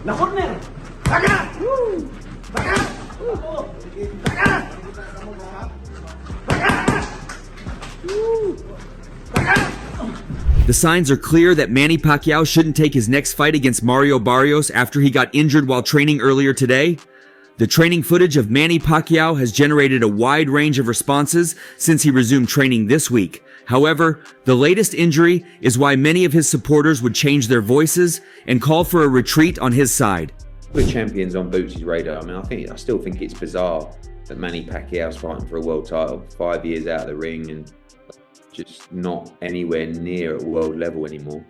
La corner. Taca. Taca. Taca. The signs are clear that Manny Pacquiao shouldn't take his next fight against Mario Barrios after he got injured while training earlier today. The training footage of Manny Pacquiao has generated a wide range of responses since he resumed training this week. However, the latest injury is why many of his supporters would change their voices and call for a retreat on his side. Put champions on Boots' radar. I mean, I still think it's bizarre that Manny Pacquiao's fighting for a world title 5 years out of the ring and just not anywhere near at world level anymore.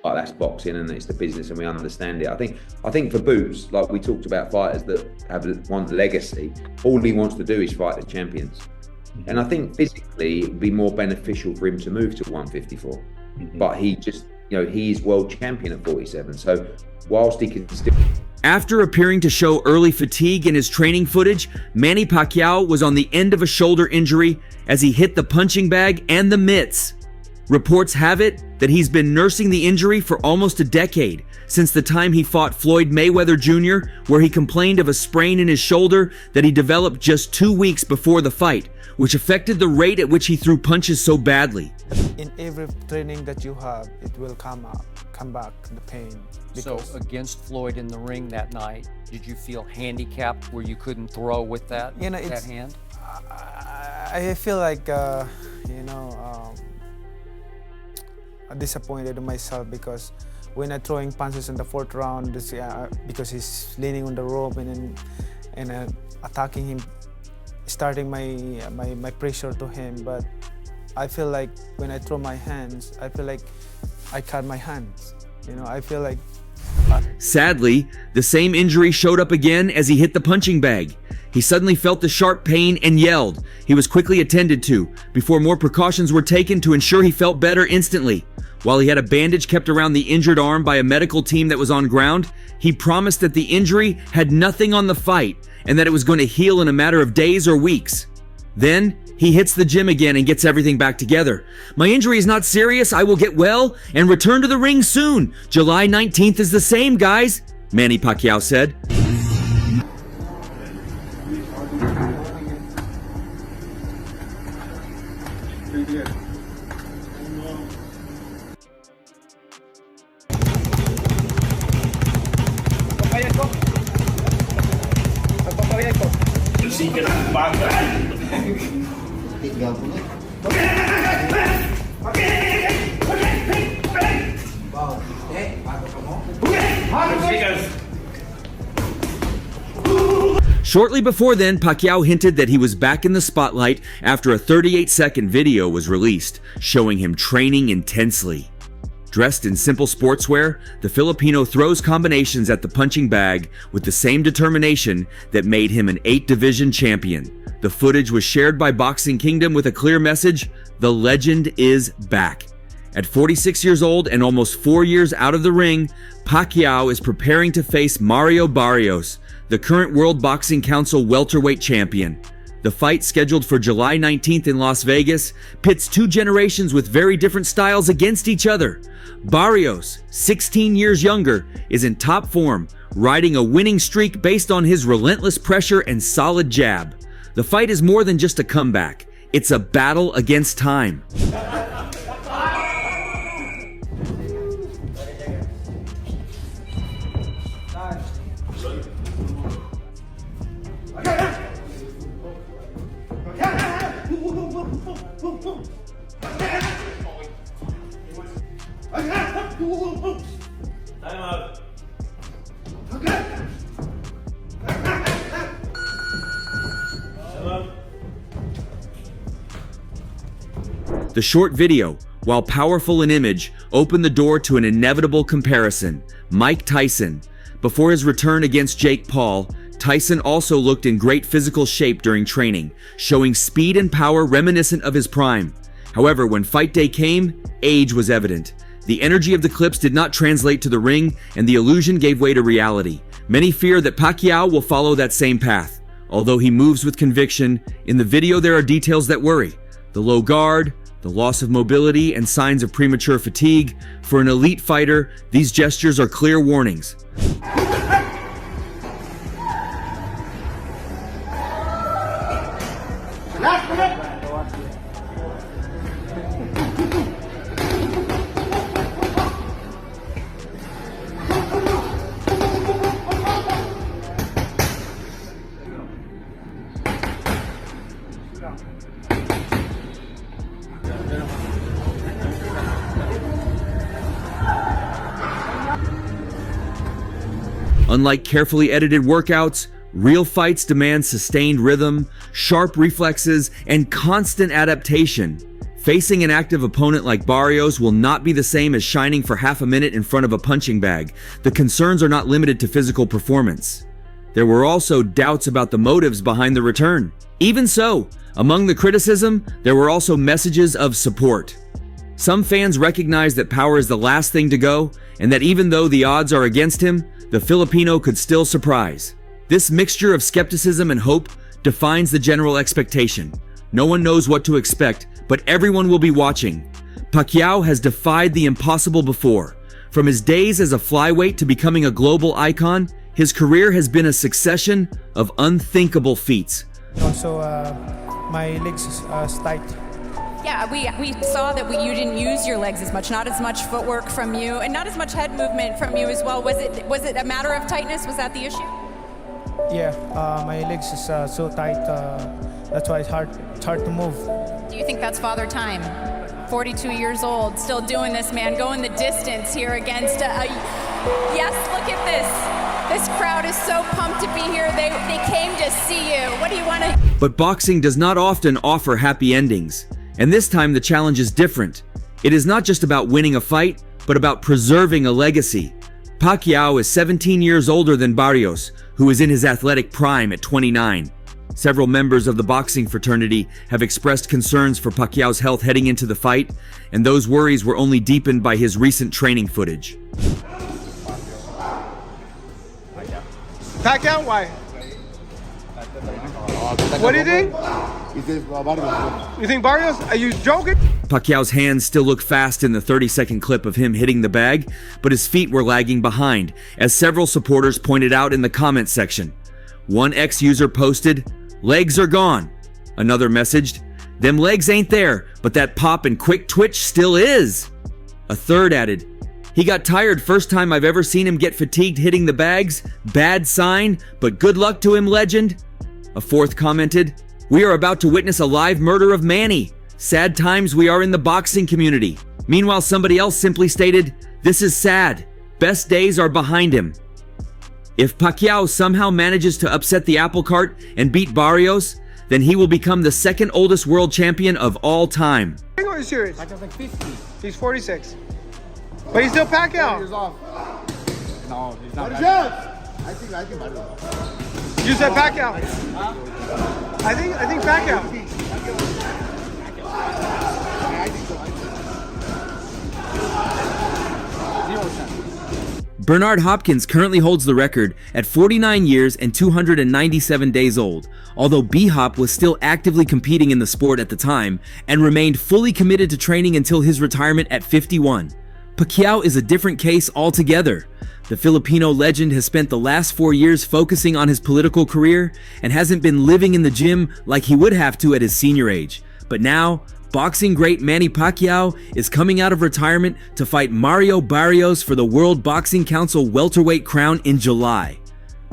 But that's boxing and it's the business and we understand it. I think for Boots, like we talked about fighters that want legacy, all he wants to do is fight the champions. And I think physically it would be more beneficial for him to move to 154. But he just, he's world champion at 47. So whilst he can still... After appearing to show early fatigue in his training footage, Manny Pacquiao was on the end of a shoulder injury as he hit the punching bag and the mitts. Reports have it that he's been nursing the injury for almost a decade, since the time he fought Floyd Mayweather Jr., where he complained of a sprain in his shoulder that he developed just 2 weeks before the fight, which affected the rate at which he threw punches so badly. In every training that you have, it will come back, the pain. So against Floyd in the ring that night, did you feel handicapped where you couldn't throw with that hand? I feel like, disappointed in myself because when I'm throwing punches in the 4th round, because he's leaning on the rope and attacking him, starting my pressure to him. But I feel like when I throw my hands, I feel like I cut my hands. I feel like... Sadly, the same injury showed up again as he hit the punching bag. He suddenly felt the sharp pain and yelled. He was quickly attended to before more precautions were taken to ensure he felt better instantly. While he had a bandage kept around the injured arm by a medical team that was on ground, he promised that the injury had nothing on the fight and that it was going to heal in a matter of days or weeks. Then, he hits the gym again and gets everything back together. My injury is not serious. I will get well and return to the ring soon. July 19th is the same, guys, Manny Pacquiao said. Shortly before then, Pacquiao hinted that he was back in the spotlight after a 38-second video was released, showing him training intensely. Dressed in simple sportswear, the Filipino throws combinations at the punching bag with the same determination that made him an 8-division champion. The footage was shared by Boxing Kingdom with a clear message: the legend is back. At 46 years old and almost 4 years out of the ring, Pacquiao is preparing to face Mario Barrios, the current World Boxing Council welterweight champion. The fight, scheduled for July 19th in Las Vegas, pits two generations with very different styles against each other. Barrios, 16 years younger, is in top form, riding a winning streak based on his relentless pressure and solid jab. The fight is more than just a comeback. It's a battle against time. The short video, while powerful in image, opened the door to an inevitable comparison: Mike Tyson. Before his return against Jake Paul, Tyson also looked in great physical shape during training, showing speed and power reminiscent of his prime. However, when fight day came, age was evident. The energy of the clips did not translate to the ring, and the illusion gave way to reality. Many fear that Pacquiao will follow that same path. Although he moves with conviction, in the video there are details that worry: the low guard, the loss of mobility, and signs of premature fatigue. For an elite fighter, these gestures are clear warnings. Unlike carefully edited workouts, real fights demand sustained rhythm, sharp reflexes, and constant adaptation. Facing an active opponent like Barrios will not be the same as shining for half a minute in front of a punching bag. The concerns are not limited to physical performance. There were also doubts about the motives behind the return. Even so, among the criticism, there were also messages of support. Some fans recognize that Power is the last thing to go, and that even though the odds are against him, the Filipino could still surprise. This mixture of skepticism and hope defines the general expectation. No one knows what to expect, but everyone will be watching. Pacquiao has defied the impossible before. From his days as a flyweight to becoming a global icon, his career has been a succession of unthinkable feats. Also, my legs is tight. Yeah, we saw that you didn't use your legs as much, not as much footwork from you, and not as much head movement from you as well. Was it a matter of tightness? Was that the issue? Yeah, my legs is so tight. That's why it's hard to move. Do you think that's Father Time? 42 years old, still doing this, man, going the distance here against yes, look at this. This crowd is so pumped to be here. They came to see you. What do you want to... But boxing does not often offer happy endings. And this time the challenge is different. It is not just about winning a fight, but about preserving a legacy. Pacquiao is 17 years older than Barrios, who is in his athletic prime at 29. Several members of the boxing fraternity have expressed concerns for Pacquiao's health heading into the fight, and those worries were only deepened by his recent training footage. Pacquiao, why? What do you think? You think Barrios? Are you joking? Pacquiao's hands still look fast in the 30-second clip of him hitting the bag, but his feet were lagging behind, as several supporters pointed out in the comment section. One ex-user posted, "Legs are gone." Another messaged, "Them legs ain't there, but that pop and quick twitch still is." A third added, "He got tired first time I've ever seen him get fatigued hitting the bags. Bad sign, but good luck to him, legend." A fourth commented, "We are about to witness a live murder of Manny. Sad times we are in the boxing community." Meanwhile, somebody else simply stated, "This is sad. Best days are behind him." If Pacquiao somehow manages to upset the apple cart and beat Barrios, then he will become the second oldest world champion of all time. Are you serious? Pacquiao's like 50. He's 46. But he's still Pacquiao. Years off. No, he's not. I think Barrios. You said Pacquiao. I think Pacquiao. Bernard Hopkins currently holds the record at 49 years and 297 days old, although B-Hop was still actively competing in the sport at the time and remained fully committed to training until his retirement at 51. Pacquiao is a different case altogether. The Filipino legend has spent the last 4 years focusing on his political career and hasn't been living in the gym like he would have to at his senior age. But now, boxing great Manny Pacquiao is coming out of retirement to fight Mario Barrios for the World Boxing Council welterweight crown in July.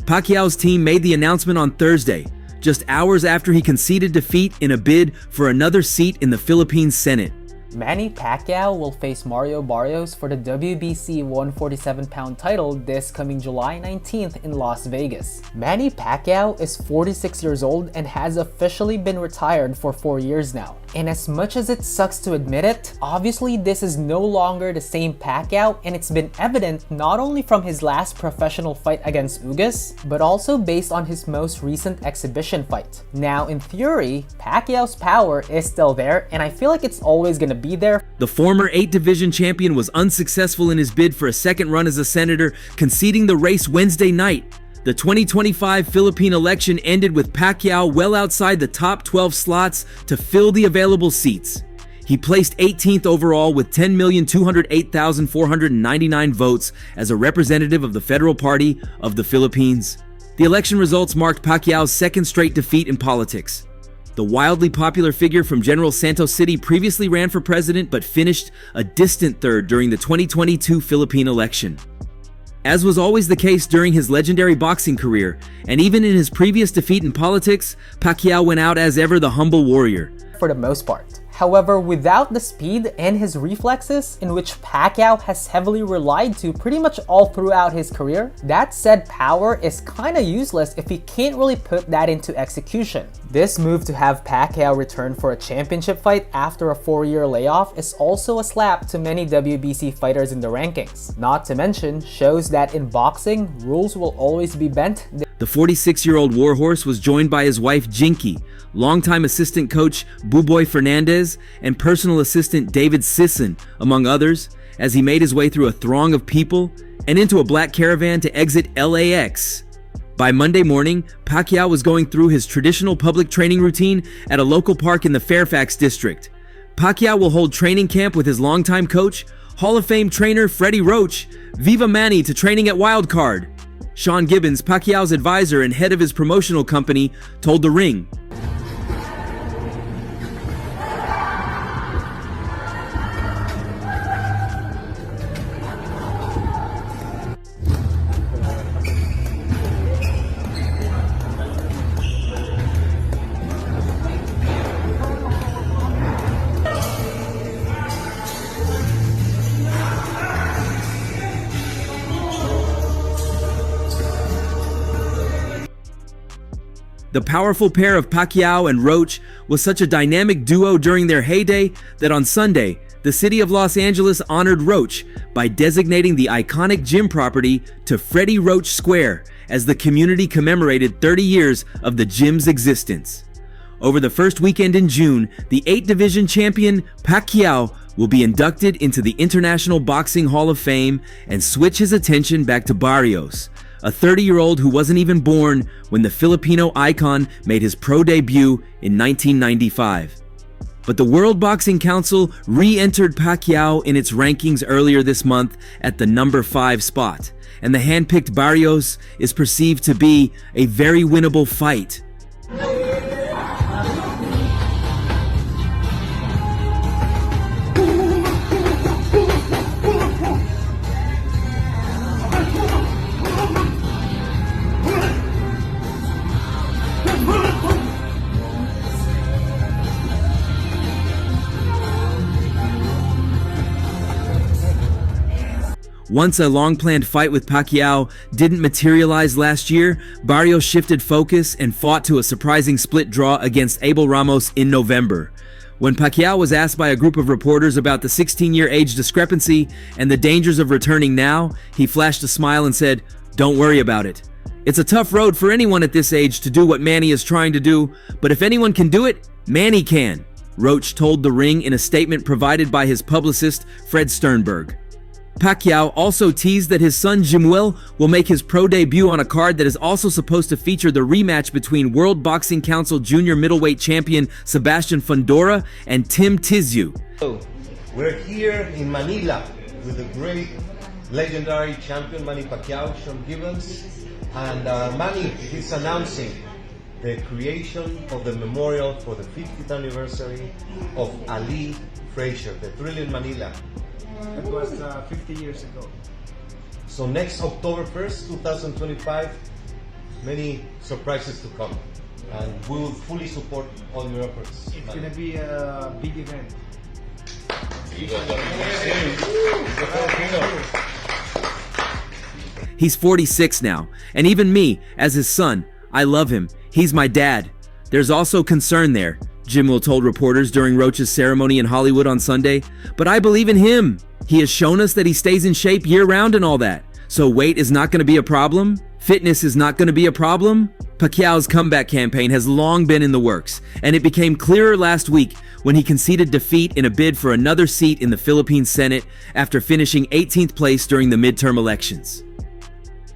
Pacquiao's team made the announcement on Thursday, just hours after he conceded defeat in a bid for another seat in the Philippine Senate. Manny Pacquiao will face Mario Barrios for the WBC 147-pound title this coming July 19th in Las Vegas. Manny Pacquiao is 46 years old and has officially been retired for 4 years now. And as much as it sucks to admit it, obviously this is no longer the same Pacquiao, and it's been evident not only from his last professional fight against Ugas, but also based on his most recent exhibition fight. Now in theory, Pacquiao's power is still there, and I feel like it's always gonna be there. The former 8-division champion was unsuccessful in his bid for a second run as a senator, conceding the race Wednesday night. The 2025 Philippine election ended with Pacquiao well outside the top 12 slots to fill the available seats. He placed 18th overall with 10,208,499 votes as a representative of the Federal Party of the Philippines. The election results marked Pacquiao's second straight defeat in politics. The wildly popular figure from General Santos City previously ran for president but finished a distant third during the 2022 Philippine election. As was always the case during his legendary boxing career, and even in his previous defeat in politics, Pacquiao went out as ever the humble warrior. For the most part. However, without the speed and his reflexes, in which Pacquiao has heavily relied to pretty much all throughout his career, that said power is kinda useless if he can't really put that into execution. This move to have Pacquiao return for a championship fight after a 4-year layoff is also a slap to many WBC fighters in the rankings. Not to mention, shows that in boxing, rules will always be bent. The 46-year-old warhorse was joined by his wife Jinky, longtime assistant coach Buboy Fernandez, and personal assistant David Sisson, among others, as he made his way through a throng of people and into a black caravan to exit LAX. By Monday morning, Pacquiao was going through his traditional public training routine at a local park in the Fairfax district. Pacquiao will hold training camp with his longtime coach, Hall of Fame trainer Freddie Roach, Viva Manny to training at Wildcard. Sean Gibbons, Pacquiao's advisor and head of his promotional company, told The Ring, the powerful pair of Pacquiao and Roach was such a dynamic duo during their heyday that on Sunday, the city of Los Angeles honored Roach by designating the iconic gym property to Freddie Roach Square as the community commemorated 30 years of the gym's existence. Over the first weekend in June, the 8-division champion Pacquiao will be inducted into the International Boxing Hall of Fame and switch his attention back to Barrios, a 30-year-old who wasn't even born when the Filipino icon made his pro debut in 1995. But the World Boxing Council re-entered Pacquiao in its rankings earlier this month at the number 5 spot, and the hand-picked Barrios is perceived to be a very winnable fight. Once a long-planned fight with Pacquiao didn't materialize last year, Barrios shifted focus and fought to a surprising split draw against Abel Ramos in November. When Pacquiao was asked by a group of reporters about the 16-year age discrepancy and the dangers of returning now, he flashed a smile and said, "Don't worry about it. It's a tough road for anyone at this age to do what Manny is trying to do, but if anyone can do it, Manny can," Roach told The Ring in a statement provided by his publicist, Fred Sternberg. Pacquiao also teased that his son Jimuel will make his pro debut on a card that is also supposed to feature the rematch between World Boxing Council junior middleweight champion Sebastian Fundora and Tim Tszyu. We're here in Manila with the great legendary champion Manny Pacquiao, Sean Gibbons, and Manny is announcing the creation of the memorial for the 50th anniversary of Ali Frazier, the Thrill in Manila. That was 50 years ago. So next October 1st, 2025, many surprises to come. And we will fully support all your efforts. It's going to be a big event. He's 46 now, and even me, as his son, I love him. He's my dad. There's also concern there, Jimuel told reporters during Roach's ceremony in Hollywood on Sunday, but I believe in him. He has shown us that he stays in shape year-round and all that. So weight is not going to be a problem? Fitness is not going to be a problem? Pacquiao's comeback campaign has long been in the works, and it became clearer last week when he conceded defeat in a bid for another seat in the Philippine Senate after finishing 18th place during the midterm elections.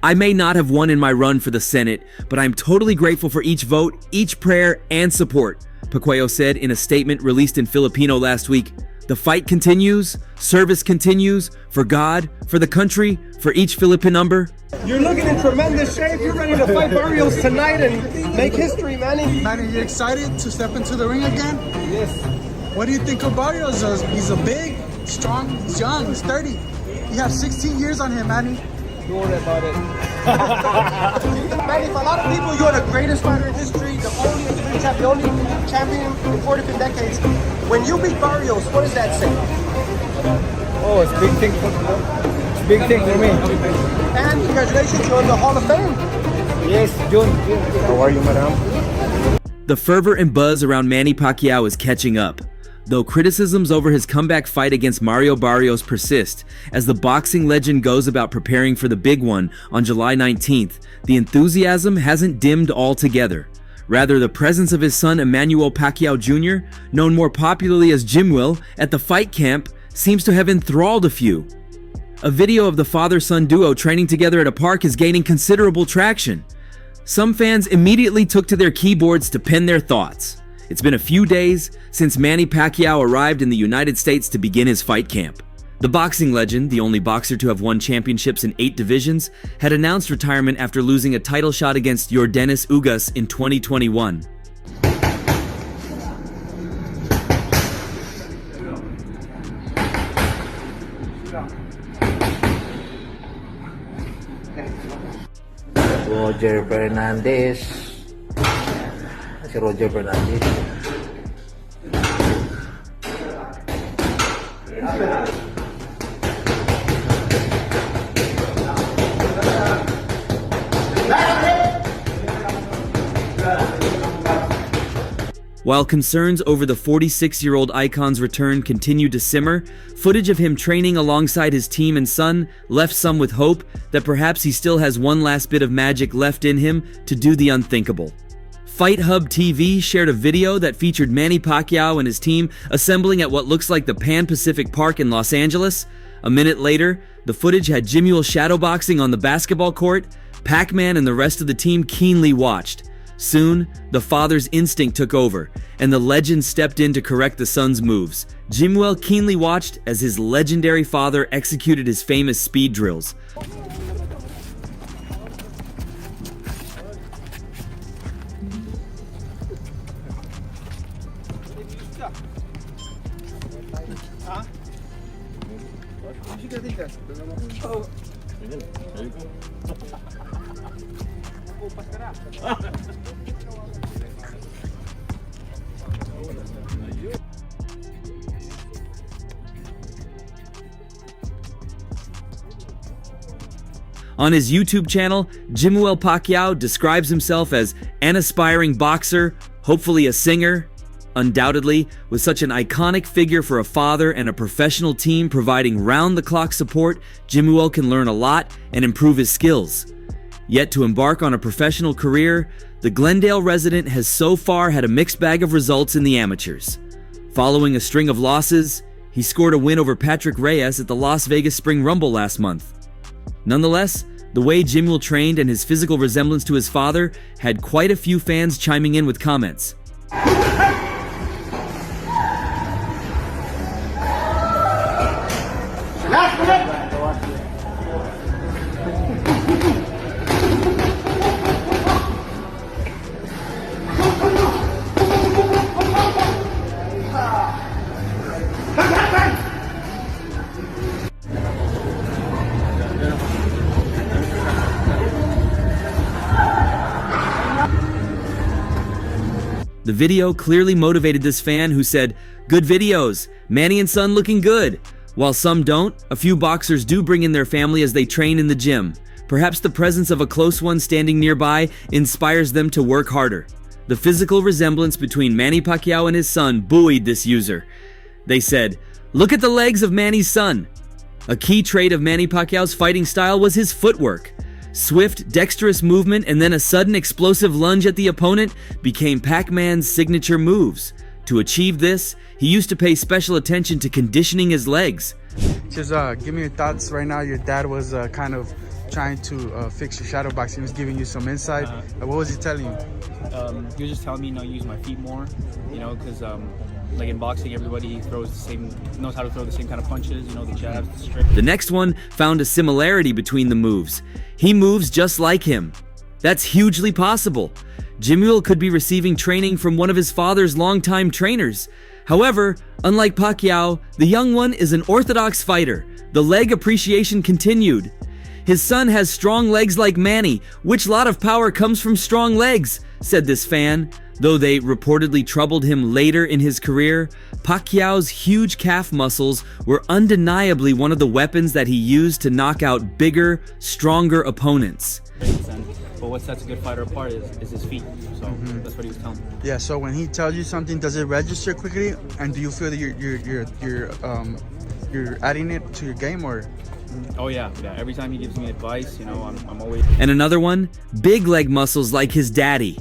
I may not have won in my run for the Senate, but I'm totally grateful for each vote, each prayer, and support. Pacquiao said in a statement released in Filipino last week. The fight continues, service continues, for God, for the country, for each Philippine number. You're looking in tremendous shape. You're ready to fight Barrios tonight and make history, Manny. Manny, you excited to step into the ring again? Yes. What do you think of Barrios? He's a big, strong, he's young, he's 30. You have 16 years on him, Manny. Don't worry about it. Manny, for a lot of people, you're the greatest fighter in history, the only undefeated champion, the only champion in 45 decades. When you beat Barrios, what does that say? Oh, it's a big thing for me. And congratulations, you're in the Hall of Fame. Yes, June. How are you, madam? The fervor and buzz around Manny Pacquiao is catching up, though criticisms over his comeback fight against Mario Barrios persist. As the boxing legend goes about preparing for the big one on July 19th, the enthusiasm hasn't dimmed altogether. Rather, the presence of his son Emmanuel Pacquiao Jr., known more popularly as Jimwell, at the fight camp seems to have enthralled a few. A video of the father-son duo training together at a park is gaining considerable traction. Some fans immediately took to their keyboards to pen their thoughts. It's been a few days since Manny Pacquiao arrived in the United States to begin his fight camp. The boxing legend, the only boxer to have won championships in 8 divisions, had announced retirement after losing a title shot against Yordenis Ugas in 2021. Roger Fernandez. Si Roger Fernandez. While concerns over the 46-year-old icon's return continued to simmer, footage of him training alongside his team and son left some with hope that perhaps he still has one last bit of magic left in him to do the unthinkable. Fight Hub TV shared a video that featured Manny Pacquiao and his team assembling at what looks like the Pan Pacific Park in Los Angeles. A minute later, the footage had Jimwell shadowboxing on the basketball court. Pac-Man and the rest of the team keenly watched. Soon, the father's instinct took over, and the legend stepped in to correct the son's moves. Jimwell keenly watched as his legendary father executed his famous speed drills. On his YouTube channel, Jimwell Pacquiao describes himself as an aspiring boxer, hopefully a singer. Undoubtedly, with such an iconic figure for a father and a professional team providing round-the-clock support, Jimwell can learn a lot and improve his skills. Yet to embark on a professional career, the Glendale resident has so far had a mixed bag of results in the amateurs. Following a string of losses, he scored a win over Patrick Reyes at the Las Vegas Spring Rumble last month. Nonetheless, the way Jimwell trained and his physical resemblance to his father had quite a few fans chiming in with comments. The video clearly motivated this fan who said, "Good videos, Manny and son looking good." While some don't, a few boxers do bring in their family as they train in the gym. Perhaps the presence of a close one standing nearby inspires them to work harder. The physical resemblance between Manny Pacquiao and his son buoyed this user. They said, "Look at the legs of Manny's son." A key trait of Manny Pacquiao's fighting style was his footwork. Swift, dexterous movement and then a sudden explosive lunge at the opponent became Pac-Man's signature moves. To achieve this, he used to pay special attention to conditioning his legs. Just give me your thoughts right now. Your dad was kind of trying to fix your shadow boxing. He was giving you some insight. What was he telling you? He was just telling me, use my feet more, because like in boxing, everybody knows how to throw the same kind of punches, the jabs, the straight. The next one found a similarity between the moves. He moves just like him. That's hugely possible. Jimuel could be receiving training from one of his father's longtime trainers. However, unlike Pacquiao, the young one is an orthodox fighter. The leg appreciation continued. His son has strong legs like Manny. Which lot of power comes from strong legs? Said this fan. Though they reportedly troubled him later in his career, Pacquiao's huge calf muscles were undeniably one of the weapons that he used to knock out bigger, stronger opponents. But what sets a good fighter apart is his feet. So that's what he was telling me. Yeah. So when he tells you something, does it register quickly? And do you feel that you're adding it to your game, or? Oh yeah. Every time he gives me advice, I'm always. And another one, big leg muscles like his daddy.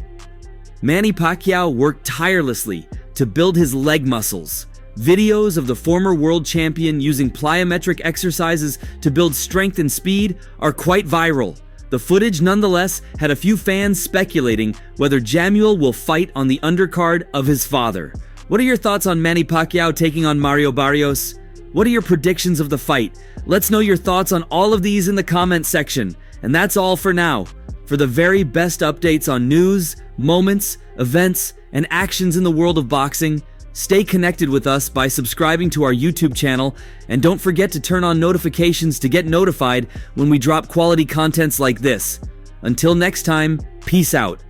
Manny Pacquiao worked tirelessly to build his leg muscles. Videos of the former world champion using plyometric exercises to build strength and speed are quite viral. The footage nonetheless had a few fans speculating whether Jimuel will fight on the undercard of his father. What are your thoughts on Manny Pacquiao taking on Mario Barrios? What are your predictions of the fight? Let's know your thoughts on all of these in the comment section. And that's all for now. For the very best updates on news, moments, events, and actions in the world of boxing, stay connected with us by subscribing to our YouTube channel, and don't forget to turn on notifications to get notified when we drop quality contents like this. Until next time, peace out.